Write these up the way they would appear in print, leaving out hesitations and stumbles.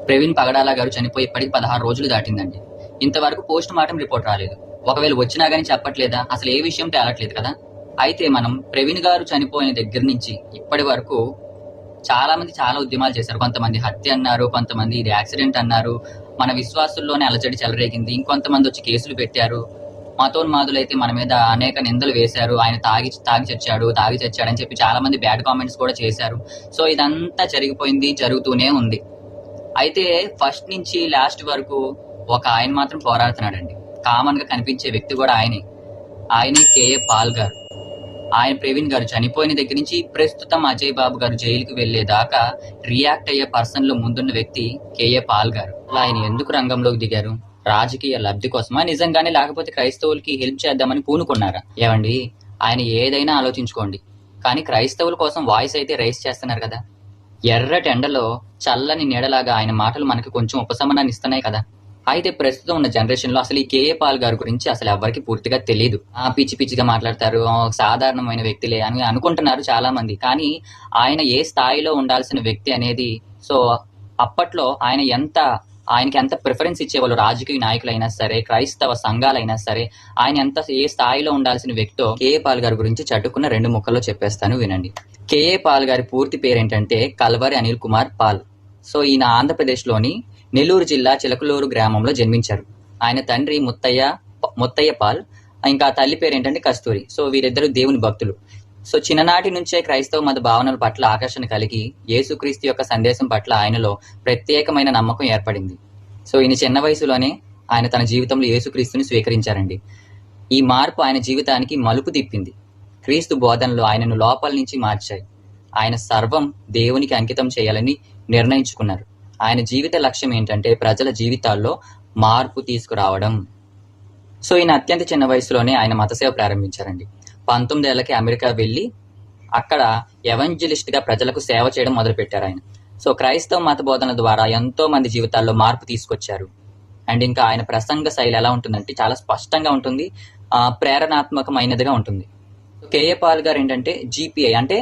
ప్రవీణ్ పగడాల గారు చనిపోయి ఇప్పటికి 16 రోజులు దాటిందండి. ఇంతవరకు పోస్ట్ మార్టం రిపోర్ట్ రాలేదు. ఒకవేళ వచ్చినా గానీ చెప్పట్లేదా? అసలు ఏ విషయం తేలట్లేదు కదా! అయితే మనం ప్రవీణ్ గారు చనిపోయిన దగ్గర నుంచి ఇప్పటి వరకు చాలా మంది చాలా ఉద్యమాలు చేశారు. కొంతమంది హత్య అన్నారు, కొంతమంది ఇది యాక్సిడెంట్ అన్నారు. మన విశ్వాసుల్లోనే అలజడి చెలరేగింది. ఇంకొంతమంది వచ్చి కేసులు పెట్టారు. మతోన్మాదులైతే మన మీద అనేక నిందలు వేశారు. ఆయన తాగి చచ్చాడని చెప్పి చాలా మంది బ్యాడ్ కామెంట్స్ కూడా చేశారు. సో ఇదంతా జరిగిపోయింది, జరుగుతూనే ఉంది. అయితే ఫస్ట్ నుంచి లాస్ట్ వరకు ఒక ఆయన మాత్రం పోరాడుతున్నాడండి. కామన్ గా కనిపించే వ్యక్తి కూడా ఆయనే కేఏ పాల్ గారు. ఆయన ప్రవీణ్ గారు చనిపోయిన దగ్గర నుంచి ప్రస్తుతం అజయ్ బాబు గారు జైలుకి వెళ్లేదాకా రియాక్ట్ అయ్యే పర్సన్ లో ముందున్న వ్యక్తి కేఏ పాల్ గారు. ఆయన ఎందుకు రంగంలోకి దిగారు? రాజకీయ లబ్ధి కోసమా, నిజంగానే లేకపోతే క్రైస్తవులకి హెల్ప్ చేద్దామని పూనుకున్నారా? ఏమండి, ఆయన ఏదైనా ఆలోచించుకోండి, కానీ క్రైస్తవుల కోసం వాయిస్ అయితే రైస్ చేస్తున్నారు కదా. ఎర్రటి ఎండలో చల్లని నీడలాగా ఆయన మాటలు మనకి కొంచెం ఉపశమనాన్ని ఇస్తున్నాయి కదా. అయితే ప్రస్తుతం ఉన్న జనరేషన్ లో అసలు ఈ కేఏ పాల్ గారి గురించి అసలు ఎవరికి పూర్తిగా తెలియదు. పిచ్చి పిచ్చిగా మాట్లాడతారు, సాధారణమైన వ్యక్తిలే అని అనుకుంటున్నారు చాలా మంది. కానీ ఆయన ఏ స్థాయిలో ఉండాల్సిన వ్యక్తి అనేది, సో అప్పట్లో ఆయనకి ఎంత ప్రిఫరెన్స్ ఇచ్చేవాళ్ళు రాజకీయ నాయకులైనా సరే, క్రైస్తవ సంఘాలైనా సరే, ఆయన ఏ స్థాయిలో ఉండాల్సిన వ్యక్తో కేఏ పాల్ గారి గురించి చట్టుకున్న 2 ముక్కల్లో చెప్పేస్తాను, వినండి. కేఏ పాల్ గారి పూర్తి పేరేంటంటే Calvary Anil Kumar Paul. So ఈయన ఆంధ్రప్రదేశ్ లోని నెల్లూరు జిల్లా చిలకలూరు గ్రామంలో జన్మించారు. ఆయన తండ్రి ముత్తయ్య పాల్, ఇంకా తల్లి పేరేంటంటే కస్తూరి. సో వీరిద్దరు దేవుని భక్తులు. సో చిన్ననాటి నుంచే క్రైస్తవ మత భావనల పట్ల ఆకర్షణ కలిగి యేసుక్రీస్తు యొక్క సందేశం పట్ల ఆయనలో ప్రత్యేకమైన నమ్మకం ఏర్పడింది. సో ఈయన చిన్న వయసులోనే ఆయన తన జీవితంలో యేసుక్రీస్తుని స్వీకరించారండి. ఈ మార్పు ఆయన జీవితానికి మలుపు తిప్పింది. క్రీస్తు బోధనలు ఆయనను లోపల నుంచి మార్చాయి. ఆయన సర్వం దేవునికి అంకితం చేయాలని నిర్ణయించుకున్నారు. ఆయన జీవిత లక్ష్యం ఏంటంటే ప్రజల జీవితాల్లో మార్పు తీసుకురావడం. సో ఈయన అత్యంత చిన్న వయసులోనే ఆయన మతసేవ ప్రారంభించారండి. 19 ఏళ్లకి అమెరికా వెళ్ళి అక్కడ ఎవెంజలిస్ట్ గా ప్రజలకు సేవ చేయడం మొదలుపెట్టారు ఆయన. సో క్రైస్తవ మత బోధన ద్వారా ఎంతో మంది జీవితాల్లో మార్పు తీసుకొచ్చారు. అండ్ ఇంకా ఆయన ప్రసంగ శైలి ఎలా ఉంటుందంటే చాలా స్పష్టంగా ఉంటుంది, ప్రేరణాత్మకమైనదిగా ఉంటుంది. కేఏ పాల్ గారు ఏంటంటే GPI అంటే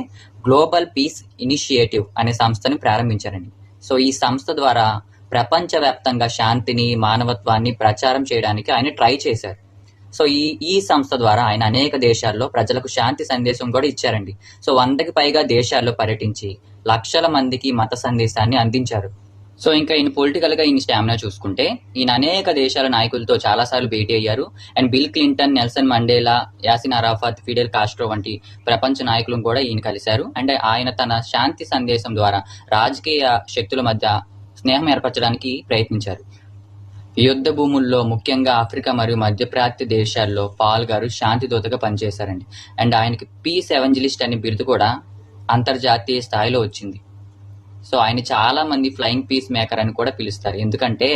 గ్లోబల్ పీస్ ఇనిషియేటివ్ అనే సంస్థని ప్రారంభించారండి. సో ఈ సంస్థ ద్వారా ప్రపంచవ్యాప్తంగా శాంతిని, మానవత్వాన్ని ప్రచారం చేయడానికి ఆయన ట్రై చేశారు. సో ఈ సంస్థ ద్వారా ఆయన అనేక దేశాల్లో ప్రజలకు శాంతి సందేశం కూడా ఇచ్చారండి. సో 100కి పైగా దేశాల్లో పర్యటించి లక్షల మందికి మత సందేశాన్ని అందించారు. సో ఇంకా ఈయన పొలిటికల్ గా ఈయన స్టామినా చూసుకుంటే ఈయన అనేక దేశాల నాయకులతో చాలా సార్లు భేటీ అయ్యారు. And bill Clinton, Nelson Mandela, Yasin Arafat, Fidel Castro వంటి ప్రపంచ నాయకులను కూడా ఈయన కలిశారు. అండ్ ఆయన తన శాంతి సందేశం ద్వారా రాజకీయ శక్తుల మధ్య స్నేహం ఏర్పరచడానికి ప్రయత్నించారు. యుద్ధ భూముల్లో ముఖ్యంగా ఆఫ్రికా మరియు మధ్యప్రాచ్య దేశాల్లో పాల్ గారు శాంతి దూతగా పనిచేశారండి. అండ్ ఆయనకి పీస్ ఎవెంజలిస్ట్ అనే బిరుదు కూడా అంతర్జాతీయ స్థాయిలో వచ్చింది. సో ఆయన చాలా మంది ఫ్లయింగ్ పీస్ మేకర్ అని కూడా పిలుస్తారు. ఎందుకంటే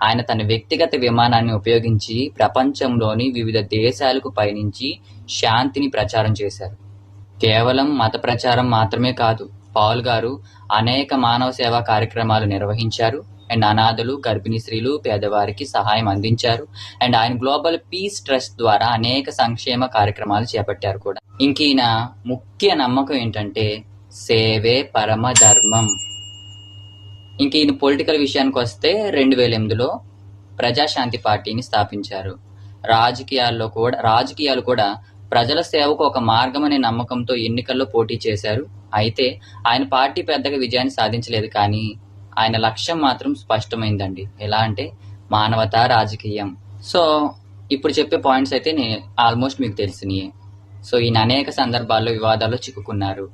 ఆయన తన వ్యక్తిగత విమానాన్ని ఉపయోగించి ప్రపంచంలోని వివిధ దేశాలకు పయనించి శాంతిని ప్రచారం చేశారు. కేవలం మత ప్రచారం మాత్రమే కాదు, పాల్ గారు అనేక మానవ సేవా కార్యక్రమాలు నిర్వహించారు. అండ్ అనాథలు, గర్భిణీ స్త్రీలు, పేదవారికి సహాయం అందించారు. అండ్ ఆయన గ్లోబల్ పీస్ ట్రస్ట్ ద్వారా అనేక సంక్షేమ కార్యక్రమాలు చేపట్టారు కూడా. ఇంక ఈయన ముఖ్య నమ్మకం ఏంటంటే సేవే పరమ ధర్మం. ఇంక ఈయన పొలిటికల్ విషయానికి వస్తే 2008లో ప్రజాశాంతి పార్టీని స్థాపించారు. రాజకీయాలు కూడా ప్రజల సేవకు ఒక మార్గం అనే నమ్మకంతో ఎన్నికల్లో పోటీ చేశారు. అయితే ఆయన పార్టీ పెద్దగా విజయాన్ని సాధించలేదు, కానీ ఆయన లక్ష్యం మాత్రం స్పష్టమైందండి. ఎలా అంటే మానవతా రాజకీయం. సో ఇప్పుడు చెప్పే పాయింట్స్ అయితే ఆల్మోస్ట్ మీకు తెలిసినాయి. సో ఈయన అనేక సందర్భాల్లో వివాదాల్లో చిక్కుకున్నారు.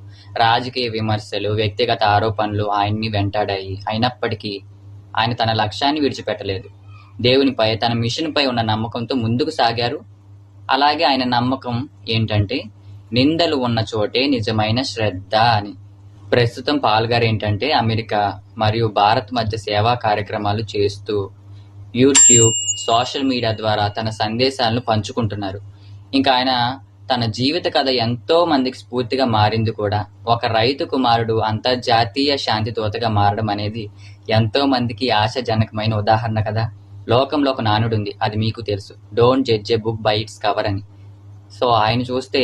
రాజకీయ విమర్శలు, వ్యక్తిగత ఆరోపణలు ఆయన్ని వెంటాడాయి. అయినప్పటికీ ఆయన తన లక్ష్యాన్ని విడిచిపెట్టలేదు. దేవునిపై, తన మిషన్ పై ఉన్న నమ్మకంతో ముందుకు సాగారు. అలాగే ఆయన నమ్మకం ఏంటంటే నిందలు ఉన్న చోటే నిజమైన శ్రద్ధ అని. ప్రస్తుతం పాల్ గారు ఏంటంటే అమెరికా మరియు భారత్ మధ్య సేవా కార్యక్రమాలు చేస్తూ యూట్యూబ్, సోషల్ మీడియా ద్వారా తన సందేశాలను పంచుకుంటున్నారు. ఇంకా ఆయన తన జీవిత కథ ఎంతో మందికి స్ఫూర్తిగా మారింది కూడా. ఒక రైతు కుమారుడు అంతర్జాతీయ శాంతి దూతగా మారడం అనేది ఎంతో మందికి ఆశాజనకమైన ఉదాహరణ కదా. లోకంలో ఒక నానుడు ఉంది, అది మీకు తెలుసు, don't judge A book by its cover అని. సో ఆయన చూస్తే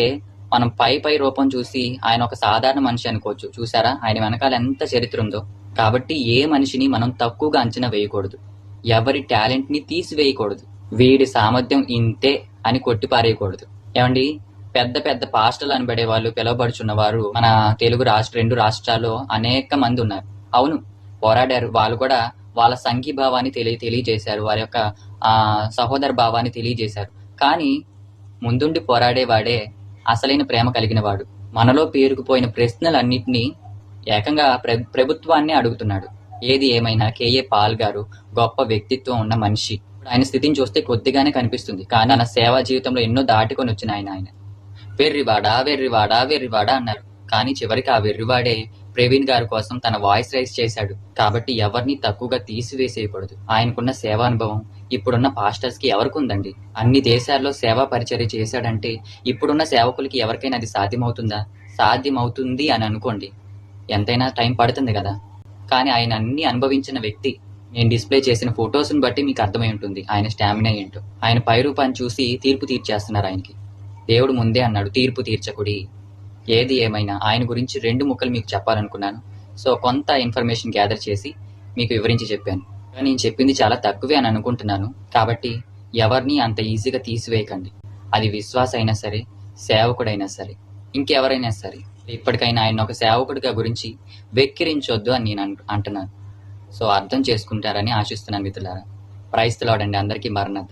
మనం పై రూపం చూసి ఆయన ఒక సాధారణ మనిషి అనుకోవచ్చు. చూసారా ఆయన వెనకాల ఎంత చరిత్ర ఉందో. కాబట్టి ఏ మనిషిని మనం తక్కువగా అంచనా వేయకూడదు. ఎవరి టాలెంట్ని తీసివేయకూడదు. వీడి సామర్థ్యం ఇంతే అని కొట్టిపారేయకూడదు. ఏమండి, పెద్ద పెద్ద పాస్టర్లు అనబడే వాళ్ళు పిలువబడుచున్న వారు మన తెలుగు రెండు రాష్ట్రాల్లో అనేక మంది ఉన్నారు. అవును, పోరాడారు. వాళ్ళు కూడా వాళ్ళ సంఘీభావాన్ని తెలియజేశారు. వారి యొక్క సహోదర భావాన్ని తెలియజేశారు. కానీ ముందుండి పోరాడేవాడే అసలైన ప్రేమ కలిగిన వాడు. మనలో పేరుకుపోయిన ప్రశ్నలన్నింటినీ ఏకంగా ప్రభుత్వాన్ని అడుగుతున్నాడు. ఏది ఏమైనా కేఏ పాల్ గారు గొప్ప వ్యక్తిత్వం ఉన్న మనిషి. ఆయన స్థితిని చూస్తే కొద్దిగానే కనిపిస్తుంది, కానీ తన సేవా జీవితంలో ఎన్నో దాటుకొని వచ్చిన ఆయన వెర్రివాడా వెర్రివాడా వెర్రివాడా అన్నారు. కానీ చివరికి ఆ వెర్రివాడే ప్రవీణ్ గారి కోసం తన వాయిస్ రైజ్ చేశాడు. కాబట్టి ఎవరిని తక్కువగా తీసివేసేయకూడదు. ఆయనకున్న సేవానుభవం ఇప్పుడున్న పాస్టర్స్ కి ఎవరికి ఉందండి? అన్ని దేశాల్లో సేవా పరిచర్య చేశాడంటే ఇప్పుడున్న సేవకులకి ఎవరికైనా అది సాధ్యమవుతుందా? సాధ్యమవుతుంది అని అనుకోండి, ఎంతైనా టైం పడుతుంది కదా. కానీ ఆయన అన్ని అనుభవించిన వ్యక్తి. నేను డిస్ప్లే చేసిన ఫొటోస్ని బట్టి మీకు అర్థమై ఉంటుంది ఆయన స్టామినా ఏంటో. ఆయన పై రూపాన్ని చూసి తీర్పు తీర్చేస్తున్నారు ఆయనకి. దేవుడు ముందే అన్నాడు, తీర్పు తీర్చకుడి. ఏది ఏమైనా ఆయన గురించి 2 ముక్కలు మీకు చెప్పాలనుకున్నాను. సో కొంత ఇన్ఫర్మేషన్ గ్యాదర్ చేసి మీకు వివరించి చెప్పాను. నేను చెప్పింది చాలా తక్కువే అని అనుకుంటున్నాను. కాబట్టి ఎవరిని అంత ఈజీగా తీసివేయకండి. అది విశ్వాస అయినా సరే, సేవకుడైనా సరే, ఇంకెవరైనా సరే. ఇప్పటికైనా ఆయన ఒక సేవకుడిగా గురించి వెక్కిరించొద్దు అని నేను అంటున్నాను. సో అర్థం చేసుకుంటారని ఆశిస్తున్నాను మిత్రులారా. ప్రైజ్ ది లార్డ్ అండి. అందరికీ మరణత.